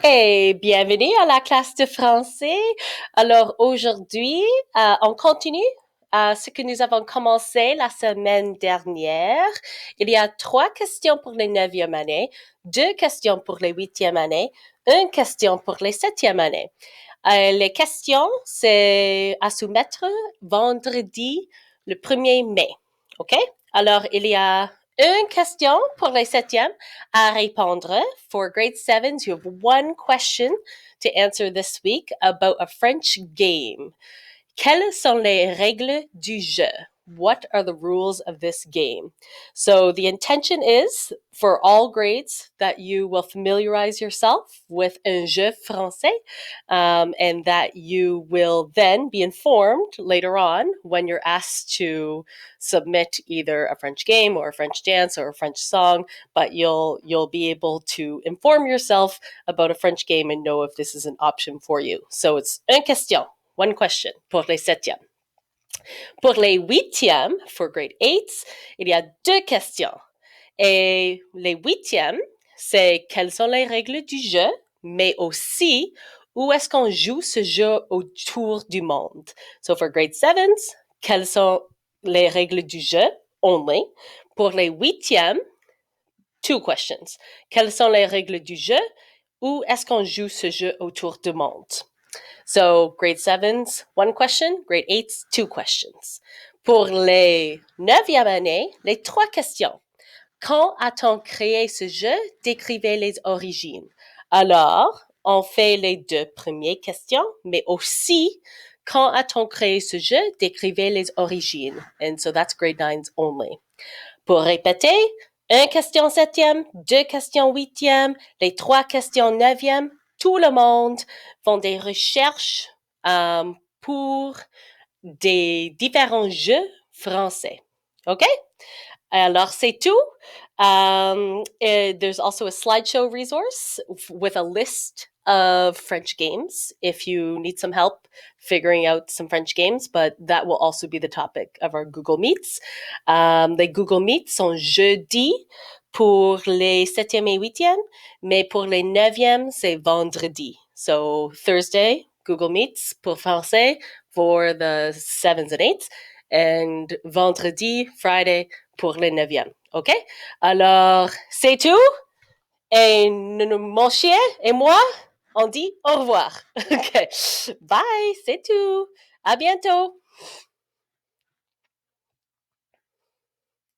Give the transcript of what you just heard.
Et bienvenue à la classe de français. Alors aujourd'hui, on continue ce que nous avons commencé la semaine dernière. Il y a 3 questions pour les 9e années, 2 questions pour les 8e années, une question pour les 7e années. Les questions, c'est à soumettre vendredi le 1er mai. OK? Alors, il y a une question pour les 7e à répondre. For grade 7s, you have one question to answer this week about a French game. Quelles sont les règles du jeu? What are the rules of this game? So the intention is for all grades that you will familiarize yourself with un jeu français, and that you will then be informed later on when you're asked to submit either a French game or a French dance or a French song, but you'll be able to inform yourself about a French game and know if this is an option for you. So it's une question. One question pour les 7e. Pour les 8e, for grade 8, il y a 2 questions. Et les 8e, c'est quelles sont les règles du jeu, mais aussi où est-ce qu'on joue ce jeu autour du monde. So for grade 7s, quelles sont les règles du jeu only. Pour les 8e, 2 questions. Quelles sont les règles du jeu? Où est-ce qu'on joue ce jeu autour du monde? So grade 7s, 1 question, grade 8s, 2 questions. Pour les 9e années, les 3 questions. Quand a-t-on créé ce jeu? Décrivez les origines. Alors, on fait les 2 premières questions, mais aussi, quand a-t-on créé ce jeu? Décrivez les origines. And so that's grade 9s only. Pour répéter, 1 question 7e, 2 questions 8e, les 3 questions 9e, tout le monde font des recherches pour des différents jeux français. OK? Alors, c'est tout. There's also a slideshow resource with a list of French games if you need some help figuring out some French games, but that will also be the topic of our Google Meets. Les Google Meets sont jeudi pour les 7e et 8e, mais pour les 9e, c'est vendredi. So Thursday, Google Meets pour français for the 7s and 8s, and vendredi, Friday pour les 9e. OK? Alors, c'est tout. Et mon chien et moi, on dit au revoir. OK. Bye, c'est tout. À bientôt.